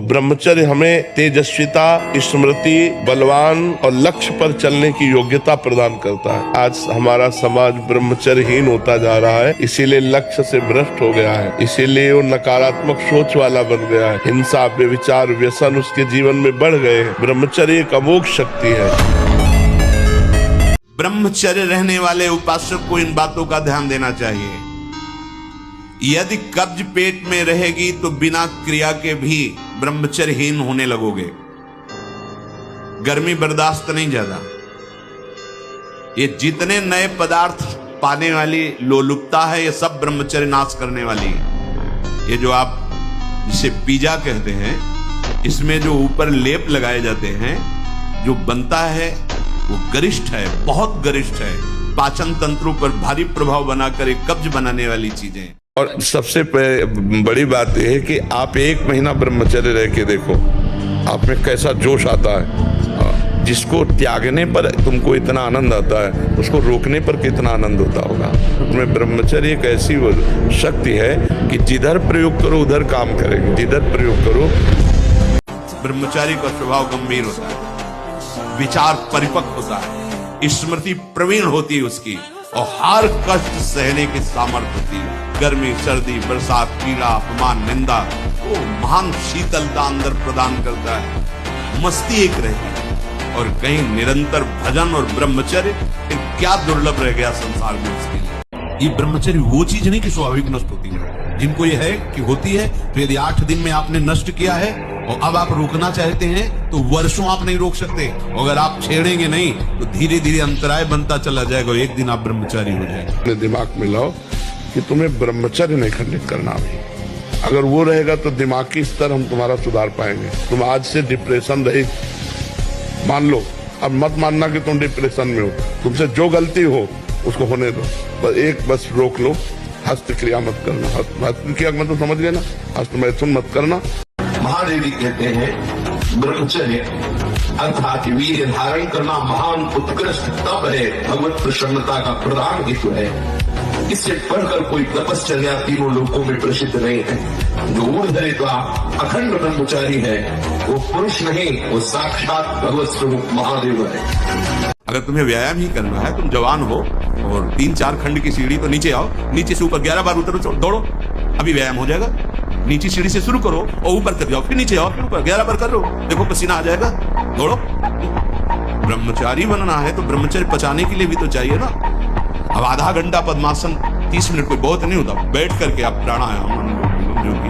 ब्रह्मचर्य हमें तेजस्विता, स्मृति, बलवान और लक्ष्य पर चलने की योग्यता प्रदान करता है। आज हमारा समाज ब्रह्मचर्यहीन होता जा रहा है, इसीलिए लक्ष्य से भ्रष्ट हो गया है, इसीलिए वो नकारात्मक सोच वाला बन गया है। हिंसा, व्यभिचार, व्यसन उसके जीवन में बढ़ गए हैं। ब्रह्मचर्य एक अमोघ शक्ति है। ब्रह्मचर्य रहने वाले उपासक को इन बातों का ध्यान देना चाहिए। यदि कब्ज पेट में रहेगी तो बिना क्रिया के भी ब्रह्मचर्यहीन होने लगोगे। गर्मी बर्दाश्त नहीं ज्यादा। ये जितने नए पदार्थ पाने वाली लोलुपता है, ये सब ब्रह्मचर्य नाश करने वाली है। ये जो आप जिसे पिज्जा कहते हैं, इसमें जो ऊपर लेप लगाए जाते हैं, जो बनता है वो गरिष्ठ है, बहुत गरिष्ठ है। पाचन तंत्रों पर भारी प्रभाव बनाकर एक कब्ज बनाने वाली चीजें। और सबसे बड़ी बात यह है कि आप 1 महीना ब्रह्मचर्य रह के देखो, आप में कैसा जोश आता है। जिसको त्यागने पर तुमको इतना आनंद आता है, उसको रोकने पर कितना आनंद होता होगा। उसमें ब्रह्मचर्य एक ऐसी शक्ति है कि जिधर प्रयोग करो उधर काम करेगी, जिधर प्रयोग करो। ब्रह्मचारी का स्वभाव गंभीर होता है, विचार परिपक्व होता है, स्मृति प्रवीण होती है उसकी, और हर कष्ट सहने की सामर्थ्य होती है। गर्मी, सर्दी, बरसात, पीड़ा, अपमान, निंदा, वो महान शीतलता अंदर प्रदान करता है। मस्ती एक रहती है, और कहीं निरंतर भजन और ब्रह्मचर्य, क्या दुर्लभ रह गया संसार में उसके लिए। ये ब्रह्मचर्य वो चीज नहीं कि स्वाभाविक नष्ट होती है। जिनको ये है कि होती है, तो यदि 8 दिन में आपने नष्ट किया है और अब आप रोकना चाहते हैं तो वर्षों आप नहीं रोक सकते। अगर आप छेड़ेंगे नहीं तो धीरे धीरे अंतराय बनता चला जाएगा, एक दिन आप ब्रह्मचारी हो जाएंगे। अपने दिमाग में लाओ कि तुम्हें ब्रह्मचर्य नहीं खंडित करना अभी। अगर वो रहेगा तो दिमागी स्तर हम तुम्हारा सुधार पाएंगे। तुम आज से डिप्रेशन रहित मान लो। अब मत मानना कि तुम डिप्रेशन में हो। तुमसे जो गलती हो उसको होने दो। बस रोक लो, हस्त क्रिया मत करना। हस्त क्रिया मतलब समझ गए ना, हस्त मैथुन मत करना। महादेवी कहते हैं ब्रह्मचर्य अर्थात वीर्य धारण करना महान उत्कृष्ट तप है, भगवत प्रसन्नता का प्रधान हेतु है। इससे बढ़कर कोई तपश्चर्या तीनों लोकों में प्रसिद्ध नहीं है। जो ऊर्ध्वरेता अखंड ब्रह्मचारी है वो पुरुष नहीं, वो साक्षात भगवत स्वरूप महादेव है। अगर तुम्हें व्यायाम ही करना है, तुम जवान हो और 3-4 खंड की सीढ़ी, तो नीचे आओ, नीचे से ऊपर 11 बार उतरो, दौड़ो, अभी व्यायाम हो जाएगा। नीचे सीढ़ी से शुरू करो और ऊपर कर जाओ, फिर नीचे आओ, फिर ऊपर 11 बार कर लो, देखो पसीना आ जाएगा, दौड़ो। ब्रह्मचारी बनना है तो ब्रह्मचर्य पचाने के लिए भी तो चाहिए ना। अब आधा घंटा पद्मासन 30 मिनट कोई बहुत नहीं होता। बैठ करके आप प्राणायाम, जो कि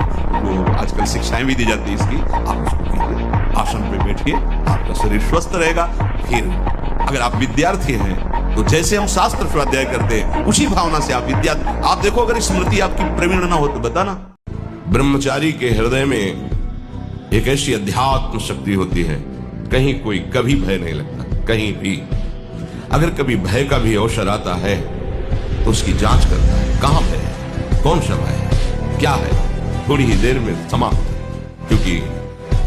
आजकल शिक्षाएं भी दी जाती है इसकी, आप उसको कीजिए। आसन पे बैठिए, आपका शरीर स्वस्थ रहेगा। फिर अगर आप विद्यार्थी हैं तो जैसे हम शास्त्र स्वाध्याय करते हैं उसी भावना से आप देखो, अगर स्मृति आपकी प्रवीण ना हो तो बताना। ब्रह्मचारी के हृदय में एक ऐसी अध्यात्म शक्ति होती है, कहीं कोई कभी भय नहीं लगता, कहीं भी। अगर कभी भय का भी अवसर आता है तो उसकी जांच करता है, कहां भय है, कौन सा भय है, क्या है, थोड़ी ही देर में समाप्त। क्योंकि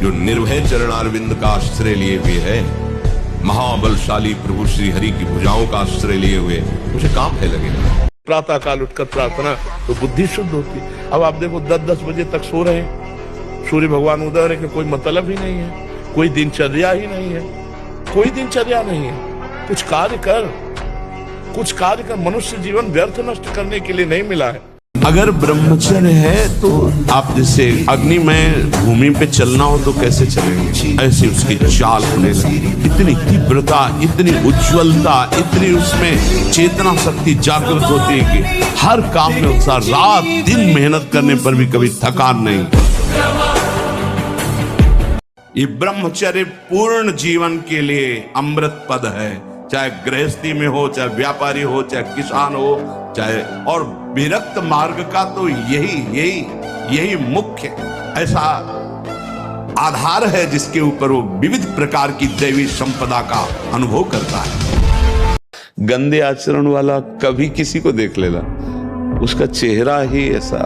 जो निर्भय चरणारविंद का आश्रय लिए हुए है, महाबलशाली प्रभु श्री हरि की भुजाओं का आश्रय लिए हुए, मुझे कहां भय लगेगा। प्रातः काल उठकर प्रार्थना तो बुद्धि शुद्ध होती है। अब आप देखो 10-10 बजे तक सो रहे हैं, सूर्य भगवान उदय होने का कोई मतलब ही नहीं है, कोई दिनचर्या ही नहीं है, कोई दिनचर्या नहीं है। कुछ कार्य कर। मनुष्य जीवन व्यर्थ नष्ट करने के लिए नहीं मिला है। अगर ब्रह्मचर्य है तो आप जैसे अग्नि में भूमि पे चलना हो तो कैसे चलेंगे, ऐसी उसकी चाल होने लगी। इतनी तीव्रता, इतनी उज्ज्वलता, इतनी उसमें चेतना शक्ति जागृत होती है कि हर काम में उत्साह, रात दिन मेहनत करने पर भी कभी थकान नहीं। ये ब्रह्मचर्य पूर्ण जीवन के लिए अमृत पद है। चाहे गृहस्थी में हो, चाहे व्यापारी हो, चाहे किसान हो, चाहे और विरक्त मार्ग का तो यही मुख्य ऐसा आधार है जिसके ऊपर वो विविध प्रकार की दैवी संपदा का अनुभव करता है। गंदे आचरण वाला कभी किसी को देख लेना, उसका चेहरा ही ऐसा।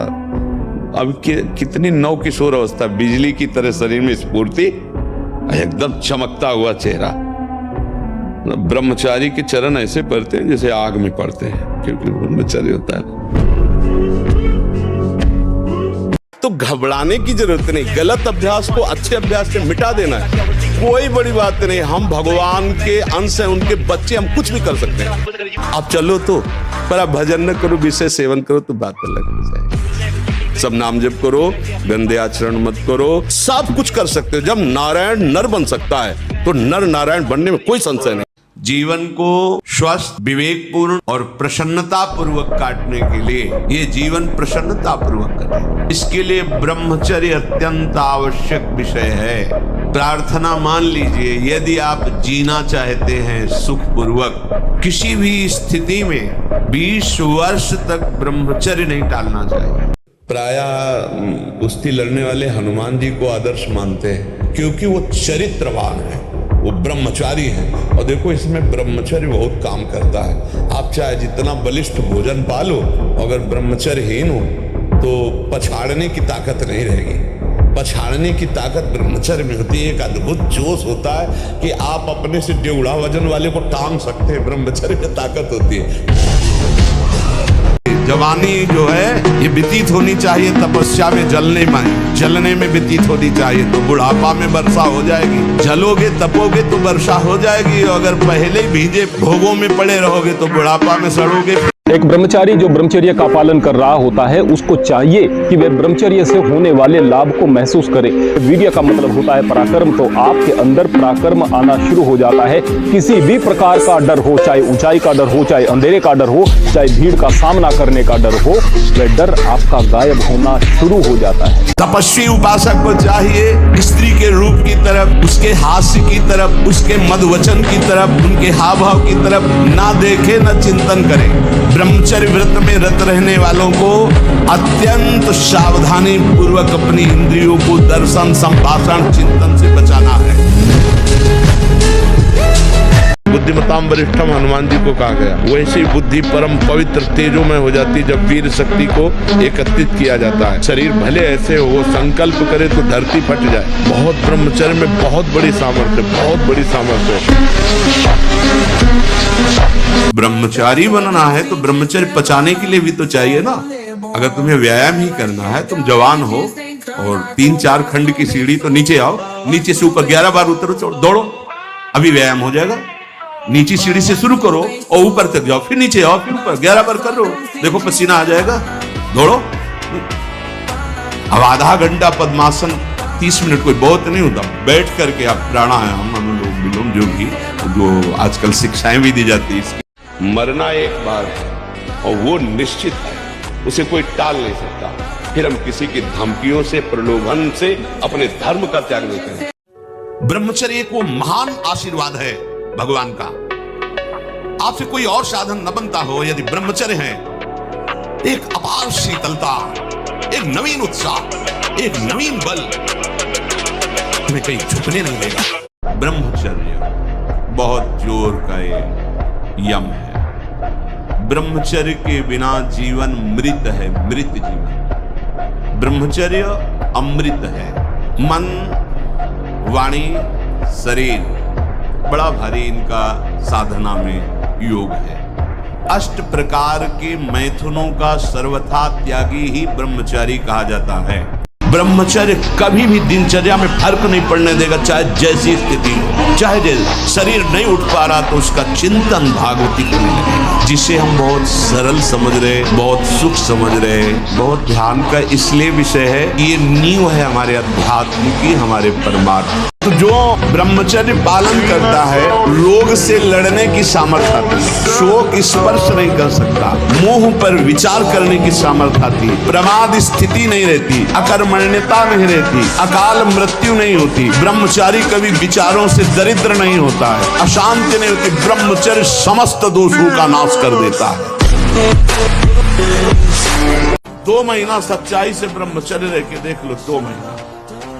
अब कितनी नव किशोर अवस्था, बिजली की तरह शरीर में स्फूर्ति, एकदम चमकता हुआ चेहरा। ब्रह्मचारी के चरण ऐसे पड़ते हैं जैसे आग में पड़ते हैं, क्योंकि ब्रह्मचारी होता है। तो घबराने की जरूरत नहीं, गलत अभ्यास को अच्छे अभ्यास से मिटा देना है, कोई बड़ी बात नहीं। हम भगवान के अंश हैं, उनके बच्चे, हम कुछ भी कर सकते हैं। आप चलो तो, पर आप भजन न करो, विषय सेवन करो तो बात अलग हो जाएगी। सब नाम जप करो, गंदे आचरण मत करो, सब कुछ कर सकते हो। जब नारायण नर बन सकता है तो नर नारायण बनने में कोई संशय नहीं। जीवन को स्वस्थ, विवेकपूर्ण और प्रसन्नता पूर्वक काटने के लिए, ये जीवन प्रसन्नता पूर्वक करें, इसके लिए ब्रह्मचर्य अत्यंत आवश्यक विषय है। प्रार्थना मान लीजिए, यदि आप जीना चाहते हैं सुख पूर्वक, किसी भी स्थिति में 20 वर्ष तक ब्रह्मचर्य नहीं टालना चाहिए। प्रायः कुश्ती लड़ने वाले हनुमान जी को आदर्श मानते हैं, क्योंकि वो चरित्रवान है, वो ब्रह्मचारी है। और देखो, इसमें ब्रह्मचर्य बहुत काम करता है। आप चाहे जितना बलिष्ठ भोजन पालो, अगर ब्रह्मचर्यहीन हो तो पछाड़ने की ताकत नहीं रहेगी। पछाड़ने की ताकत ब्रह्मचर्य में होती है। एक अद्भुत जोश होता है कि आप अपने से डेढ़ा वजन वाले को टांग सकते हैं, ब्रह्मचर्य में ताकत होती है। जवानी जो है ये व्यतीत होनी चाहिए तपस्या में, जलने में व्यतीत होनी चाहिए, तो बुढ़ापा में वर्षा हो जाएगी। जलोगे तपोगे तो वर्षा हो जाएगी, और अगर पहले ही भीजे भोगों में पड़े रहोगे तो बुढ़ापा में सड़ोगे। एक ब्रह्मचारी जो ब्रह्मचर्य का पालन कर रहा होता है, उसको चाहिए कि वह ब्रह्मचर्य से होने वाले लाभ को महसूस करे। वीर्य का मतलब होता है पराक्रम, तो आपके अंदर पराक्रम आना शुरू हो जाता है। किसी भी प्रकार का डर हो, चाहे ऊंचाई का डर हो, चाहे अंधेरे का डर हो, चाहे भीड़ का सामना करने का डर हो, वह डर आपका गायब होना शुरू हो जाता है। तपस्वी उपासक को चाहिए स्त्री के रूप की तरफ, उसके हास्य की तरफ, उसके मधुवचन की तरफ, उनके हाव भाव की तरफ ना देखे, न चिंतन करे। ब्रह्मचर्य व्रत में रत रहने वालों को अत्यंत सावधानी पूर्वक अपनी इंद्रियों को दर्शन, संभाषण, चिंतन से बचाना है। बुद्धिमताम वरिष्ठम हनुमान जी को कहा गया। वैसे ही बुद्धि परम पवित्र तेजो में हो जाती जब वीर शक्ति को एकत्रित किया जाता है। शरीर भले ऐसे हो, संकल्प करे तो धरती फट जाए। बहुत ब्रह्मचर्य में बहुत बड़ी सामर्थ्य, बहुत बड़ी सामर्थ्य। ब्रह्मचारी बनना है तो ब्रह्मचर्य पचाने के लिए भी तो चाहिए ना। अगर तुम्हें व्यायाम ही करना है, तुम जवान हो और 3-4 खंड की सीढ़ी, तो नीचे आओ, नीचे से ऊपर 11 बार उतरो, दौड़ो, अभी व्यायाम हो जाएगा। नीचे सीढ़ी से शुरू करो और ऊपर तक जाओ, फिर नीचे आओ, फिर ऊपर 11 बार करो, देखो पसीना आ जाएगा। दौड़ो। अब आधा घंटा पद्मासन, 30 मिनट कोई बहुत नहीं होता। बैठ करके आप प्राणायाम, अनुलोम विलोम, जो आजकल शिक्षाएं भी दी जाती है। मरना एक बार है और वो निश्चित है, उसे कोई टाल नहीं सकता। फिर हम किसी की धमकियों से, प्रलोभन से अपने धर्म का त्याग देते हैं। ब्रह्मचर्य एक वो महान आशीर्वाद है भगवान का। आपसे कोई और साधन न बनता हो, यदि ब्रह्मचर्य है, एक अपार शीतलता, एक नवीन उत्साह, एक नवीन बल, तुम्हें कहीं झुकने नहीं देगा। ब्रह्मचर्य बहुत जोर का यम है। ब्रह्मचर्य के बिना जीवन मृत है, मृत जीवन। ब्रह्मचर्य अमृत है। मन, वाणी, शरीर, बड़ा भारी इनका साधना में योग है। अष्ट प्रकार के मैथुनों का सर्वथा त्यागी ही ब्रह्मचारी कहा जाता है। ब्रह्मचर्य कभी भी दिनचर्या में फर्क नहीं पड़ने देगा, चाहे जैसी स्थिति हो। चाहे जैसे शरीर नहीं उठ पा रहा तो उसका चिंतन भागवती करने लगेगा, जिसे हम बहुत सरल समझ रहे, बहुत सुख समझ रहे, बहुत ध्यान का इसलिए विषय है, ये नींव है हमारे अध्यात्म की, हमारे परमात्मा। तो जो ब्रह्मचर्य पालन करता है, रोग से लड़ने की सामर्थ्य आती है, शोक स्पर्श नहीं कर सकता, मोह पर विचार करने की सामर्थ्य आती है, प्रमाद स्थिति नहीं रहती, अकर्मण्यता नहीं रहती, अकाल मृत्यु नहीं होती। ब्रह्मचारी कभी विचारों से दरिद्र नहीं होता है, अशांति नहीं होती। ब्रह्मचर्य समस्त दोषों का नाश कर देता है। 2 महीना सच्चाई से ब्रह्मचर्य रह के देख लो। 2 महीना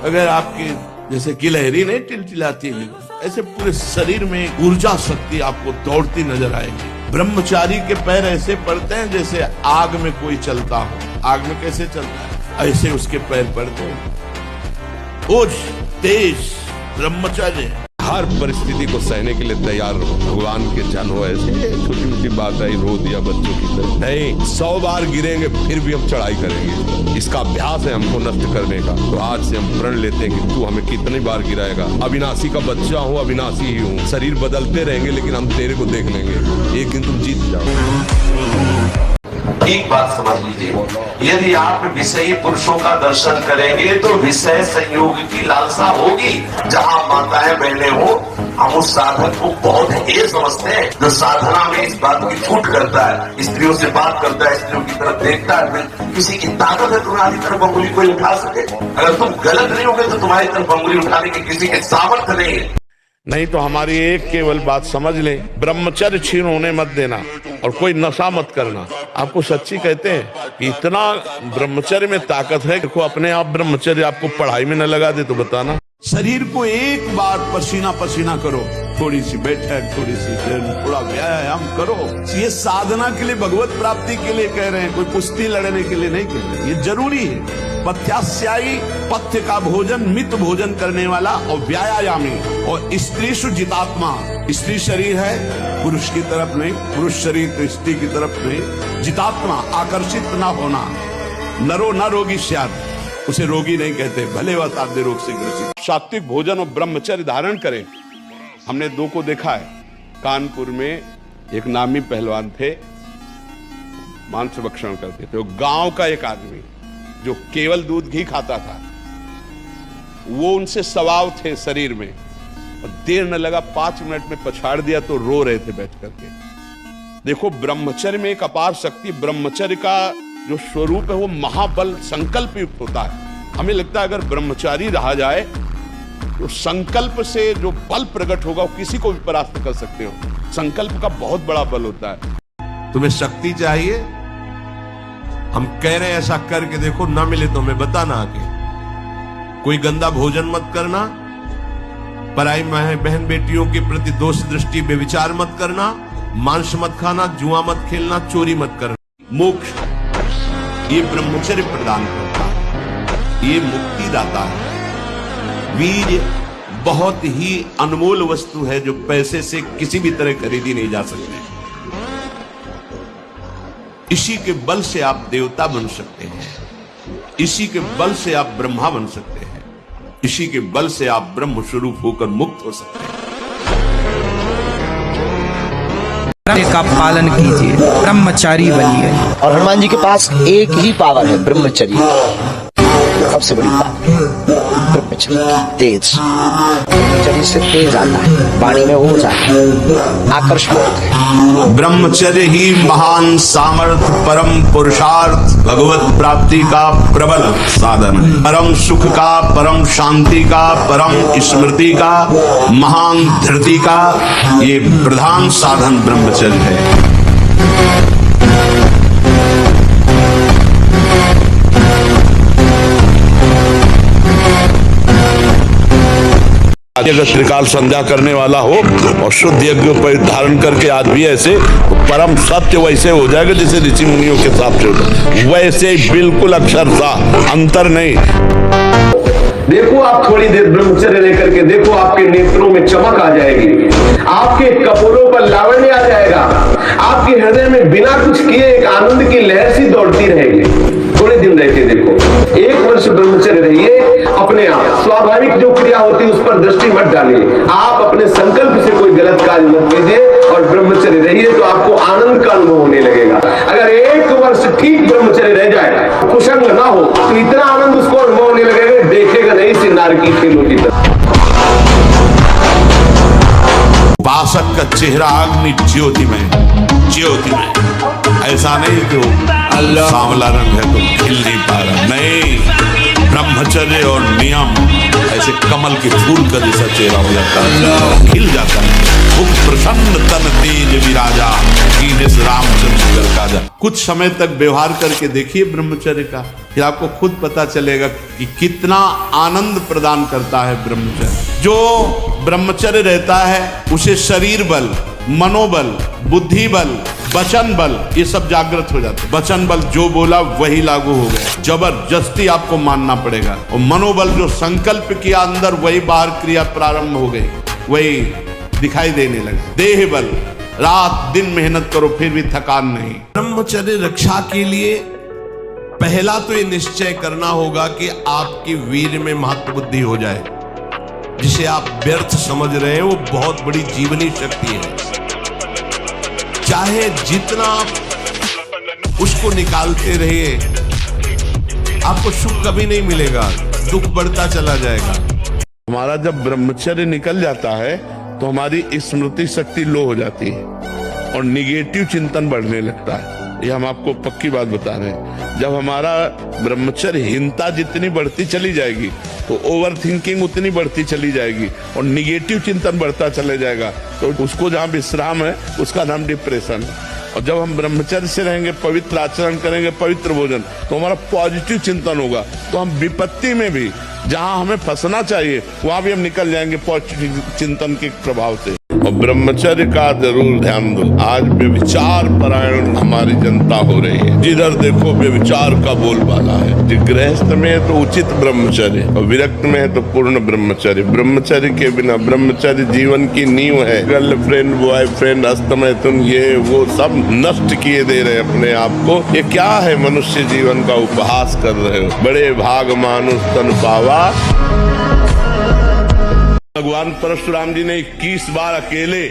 अगर आपकी जैसे गिलहरी नहीं टिलटिलाती है, ऐसे पूरे शरीर में ऊर्जा शक्ति आपको दौड़ती नजर आएगी। ब्रह्मचारी के पैर ऐसे पड़ते हैं जैसे आग में कोई चलता हो। आग में कैसे चलता है, ऐसे उसके पैर पड़ते हैं। ओज तेज ब्रह्मचर्य। हर परिस्थिति को सहने के लिए तैयार रहो। भगवान के जन हो, ऐसे छोटी मोटी बात आई रो दिया बच्चों की तरह नहीं, 100 बार गिरेंगे फिर भी हम चढ़ाई करेंगे। इसका अभ्यास है हमको नष्ट करने का। तो आज से हम प्रण लेते हैं कि तू हमें कितनी बार गिराएगा। अविनाशी का बच्चा हूँ, अविनाशी ही हूँ। शरीर बदलते रहेंगे लेकिन हम तेरे को देख लेंगे। एक दिन तुम जीत जाओ। एक बात समझ लीजिए, यदि आप विषयी पुरुषों का दर्शन करेंगे तो विषय संयोग की लालसा होगी। जहां माताएं बहनें हो, हम उस साधक को बहुत हेय समझते हैं जो साधना में इस बात की छूट करता है, स्त्रियों से बात करता है, स्त्रियों की तरफ देखता है। किसी की ताकत है तुम्हारी तरफ अंगुली कोई उठा सके? अगर तुम गलत नहीं होगे तो तुम्हारी तरफ अंगुली उठाने की किसी के सामर्थ्य नहीं है। नहीं तो हमारी एक केवल बात समझ लें, ब्रह्मचर्य छीन होने मत देना और कोई नशा मत करना। आपको सच्ची कहते हैं कि इतना ब्रह्मचर्य में ताकत है। देखो अपने आप ब्रह्मचर्य आपको पढ़ाई में न लगा दे तो बताना। शरीर को एक बार पसीना पसीना करो, थोड़ी सी बैठक, थोड़ी सी थोड़ा व्यायाम करो। ये साधना के लिए, भगवत प्राप्ति के लिए कह रहे हैं, कोई कुश्ती लड़ने के लिए नहीं कह रहे। ये जरूरी है। पथ्यास्यायी, पथ्य का भोजन, मित भोजन करने वाला और व्यायामी। और स्त्रीषु जितात्मा, स्त्री शरीर है पुरुष की तरफ नहीं, पुरुष शरीर तो स्त्री की तरफ नहीं। जितात्मा, आकर्षित न होना। नरो न रोगी स्यात्, उसे रोगी नहीं कहते, भले वह साध्य रोग से ग्रसित। सात्विक भोजन और ब्रह्मचर्य धारण करें। हमने दो को देखा है। कानपुर में एक नामी पहलवान थे, मांस भक्षण करते थे। वो गांव का एक आदमी जो केवल दूध घी खाता था, वो उनसे सवाव थे शरीर में। और देर न लगा, 5 मिनट में पछाड़ दिया तो रो रहे थे बैठ करके। देखो ब्रह्मचर्य में एक अपार शक्ति। ब्रह्मचर्य का जो स्वरूप है वो महाबल संकल्प युक्त होता है। हमें लगता है अगर ब्रह्मचारी रहा जाए तो संकल्प से जो बल प्रकट होगा वो किसी को भी परास्त कर सकते हो। संकल्प का बहुत बड़ा बल होता है। तुम्हें शक्ति चाहिए, हम कह रहे हैं ऐसा करके देखो, ना मिले तो हमें बताना आगे। कोई गंदा भोजन मत करना, पराई बहन बेटियों के प्रति दोष दृष्टि बेविचार मत करना, मांस मत खाना, जुआ मत खेलना, चोरी मत करना। मोक्ष ये ब्रह्मचर्य प्रदान करता है, ये मुक्ति दाता है। वीर्य बहुत ही अनमोल वस्तु है जो पैसे से किसी भी तरह खरीदी नहीं जा सकती। इसी के बल से आप देवता बन सकते हैं, इसी के बल से आप ब्रह्मा बन सकते हैं, इसी के बल से आप ब्रह्म स्वरूप होकर मुक्त हो सकते हैं। का पालन कीजिए, ब्रह्मचारी बनिए। और हनुमान जी के पास एक ही पावर है, ब्रह्मचर्य। सबसे बड़ी पावर ब्रह्मचर्य की, तेज। ब्रह्मचर्य से तेज आता है, वाणी में ओज आता है, आकर्षण होता है। ब्रह्मचर्य ही महान सामर्थ्य, परम पुरुषार्थ, भगवत प्राप्ति का प्रबल साधन है। परम सुख का, परम शांति का, परम स्मृति का, महान धृति का ये प्रधान साधन ब्रह्मचर्य है। अगर त्रिकाल संध्या करने वाला हो और शुद्ध यज्ञ पर धारण करके आज भी ऐसे, तो परम सत्य वैसे हो जाएगा जैसे ऋषि मुनियों के हिसाब से होता, वैसे बिल्कुल अक्षरशः अंतर नहीं। देखो आप थोड़ी देर ब्रह्मचर्य लेकर के देखो, आपके नेत्रों में चमक आ जाएगी, आपके कपोलों पर लावण्य आ जाएगा, आपके हृदय में बिना कुछ किए एक आनंद की लहर सी दौड़ती रहेगी। थोड़े दिन रहते देखो, 1 वर्ष ब्रह्मचर्य रहिए, अपने आप स्वाभाविक जो क्रिया होती है उस पर दृष्टि मत डालिए। आप अपने संकल्प से कोई गलत कार्य मत कीजिए और ब्रह्मचर्य रहिए, तो आपको आनंद का अनुभव होने लगेगा। अगर 1 वर्ष ठीक ब्रह्मचर्य रह जाए, कुसंग ना हो, तो इतना आनंद उसको अनुभव होने लगेगा, देखेगा नहीं सिन्नार की खेलों की तरह। उपासक का चेहरा अग्नि ज्योतिमय, ज्योतिमय। ऐसा नहीं कि सांवला रंग है तो खिल नहीं पा रहा, नहीं। ब्रह्मचर्य और नियम ऐसे कमल के फूल का जैसा चेहरा हो जाता है, खिल जाता है। मुख प्रसन्न तन तेज विराजा, कीनिस रामचंद्र कर काजा। कुछ समय तक व्यवहार करके देखिए ब्रह्मचर्य का, फिर आपको खुद पता चलेगा कि कितना आनंद प्रदान करता है ब्रह्मचर्य। जो ब्रह्मचर्य रहता है उसे शरीर बल, मनोबल, बुद्धि बल, वचन बल ये सब जागृत हो जाते हैं। वचन बल जो बोला वही लागू हो गया, जबरदस्ती आपको मानना पड़ेगा। और मनोबल जो संकल्प किया अंदर वही बाहर क्रिया प्रारंभ हो गई। वही दिखाई देने लगे। देह बल, रात दिन मेहनत करो फिर भी थकान नहीं। ब्रह्मचर्य रक्षा के लिए पहला तो ये निश्चय करना होगा कि आपकी वीर में महत्व बुद्धि हो जाए। जिसे आप व्यर्थ समझ रहे हैं वो बहुत बड़ी जीवनी शक्ति है। चाहे जितना आप उसको निकालते रहिए, आपको सुख कभी नहीं मिलेगा, दुख बढ़ता चला जाएगा। हमारा जब ब्रह्मचर्य निकल जाता है तो हमारी स्मृति शक्ति लो हो जाती है और निगेटिव चिंतन बढ़ने लगता है। ये हम आपको पक्की बात बता रहे हैं। जब हमारा ब्रह्मचर्यहीनता जितनी बढ़ती चली जाएगी तो ओवर थिंकिंग उतनी बढ़ती चली जाएगी और निगेटिव चिंतन बढ़ता चले जाएगा। तो उसको जहाँ विश्राम है उसका नाम डिप्रेशन है। और जब हम ब्रह्मचर्य से रहेंगे, पवित्र आचरण करेंगे, पवित्र भोजन, तो हमारा पॉजिटिव चिंतन होगा। तो हम विपत्ति में भी जहां हमें फंसना चाहिए वहां भी हम निकल जाएंगे पॉजिटिव चिंतन के प्रभाव से। और ब्रह्मचर्य का जरूर ध्यान दो। आज व्यभिचार परायण हमारी जनता हो रही है। जिधर देखो व्यभिचार का बोलबाला है। जो गृहस्थ में है तो उचित ब्रह्मचर्य और विरक्त में है तो पूर्ण ब्रह्मचर्य। ब्रह्मचर्य के बिना, ब्रह्मचर्य जीवन की नींव है। गर्लफ्रेंड, बॉयफ्रेंड, अस्तमैथुन, ये वो सब नष्ट किए दे रहे अपने आप को। ये क्या है? मनुष्य जीवन का उपहास कर रहे हो। बड़े भाग मानुष तन पावा। भगवान परशुराम जी ने 21 बार अकेले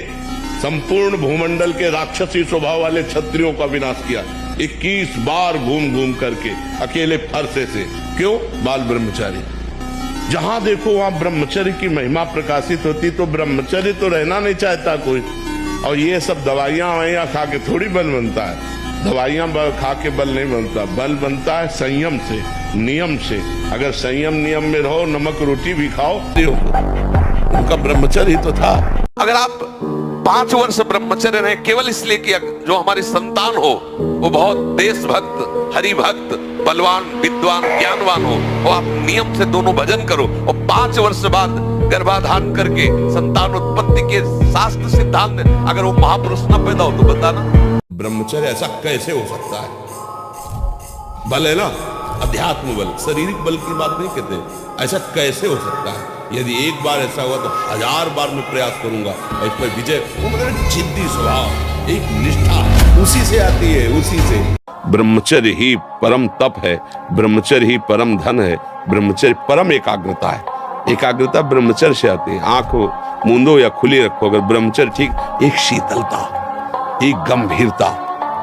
संपूर्ण भूमंडल के राक्षसी स्वभाव वाले क्षत्रियों का विनाश किया। 21 बार घूम घूम करके अकेले फरसे से। क्यों? बाल ब्रह्मचारी। जहां देखो वहां ब्रह्मचर्य की महिमा प्रकाशित होती। तो ब्रह्मचर्य तो रहना नहीं चाहता कोई। और ये सब दवाइयां खा के थोड़ी बल बनता है। दवाइयां खा के बल नहीं बनता। बल बनता है संयम से, नियम से। अगर संयम नियम में रहो, नमक रोटी भी खाओ। उनका ब्रह्मचर्य ही तो था। अगर आप 5 वर्ष ब्रह्मचर्य रहे केवल इसलिए कि जो हमारी संतान हो वो बहुत देशभक्त, हरिभक्त, बलवान, विद्वान, ज्ञानवान हो, और आप नियम से दोनों भजन करो और 5 वर्ष बाद गर्भाधान करके संतान उत्पत्ति के शास्त्र सिद्धांत अगर वो महापुरुष न पैदा हो तो बताना। ब्रह्मचर्य ऐसा कैसे हो सकता है? बल है ना, अध्यात्म बल, शारीरिक बल की बात नहीं कहते। ऐसा कैसे हो सकता है? यदि एक बार ऐसा हुआ तो 1000 बार मैं प्रयास करूंगा और इस पर विजय। वो मतलब जिद्दी स्वभाव, एक निष्ठा उसी से आती है, उसी से। ब्रह्मचर्य ही परम तप है। ब्रह्मचर्य ही परम धन है। ब्रह्मचर्य परम एकाग्रता है। एकाग्रता ब्रह्मचर्य से आती है। आंख मूंदो या खुली रखो, अगर ब्रह्मचर्य ठीक, एक शीतलता, एक गंभीरता,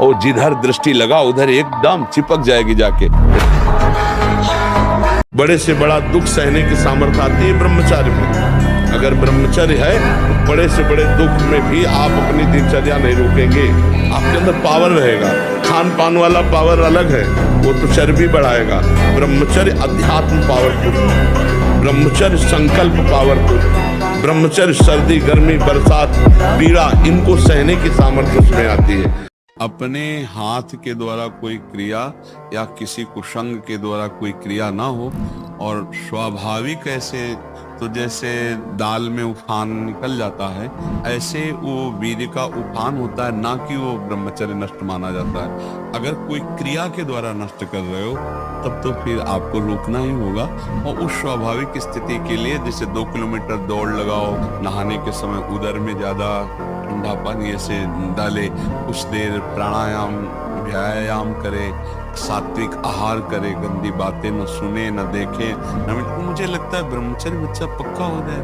और जिधर दृष्टि लगा उधर एकदम चिपक जाएगी जाके। बड़े से बड़ा दुख सहने की सामर्थ्य आती है ब्रह्मचर्य में। अगर ब्रह्मचर्य है तो बड़े से बड़े दुख में भी आप अपनी दिनचर्या नहीं रोकेंगे। आपके अंदर पावर रहेगा। खान पान वाला पावर अलग है, वो तो चर्बी बढ़ाएगा। ब्रह्मचर्य अध्यात्म पावरफुल, ब्रह्मचर्य संकल्प पावरफुल, ब्रह्मचर्य सर्दी, गर्मी, बरसात, पीड़ा, इनको सहने की सामर्थ्य उसमें आती है। अपने हाथ के द्वारा कोई क्रिया या किसी कुसंग के द्वारा कोई क्रिया ना हो, और स्वाभाविक ऐसे तो जैसे दाल में उफान निकल जाता है, ऐसे वो वीर्य का उफान होता है, ना कि वो ब्रह्मचर्य नष्ट माना जाता है। अगर कोई क्रिया के द्वारा नष्ट कर रहे हो तब तो फिर आपको रोकना ही होगा। और उस स्वाभाविक स्थिति के लिए जैसे 2 किलोमीटर दौड़ लगाओ, नहाने के समय उदर में ज्यादा ठंडा पानी ऐसे डाले, कुछ देर प्राणायाम व्यायाम करे, सात्विक आहार करे, गंदी बातें न सुने न देखे। मुझे लगता है ब्रह्मचर्य बच्चा पक्का हो जाए।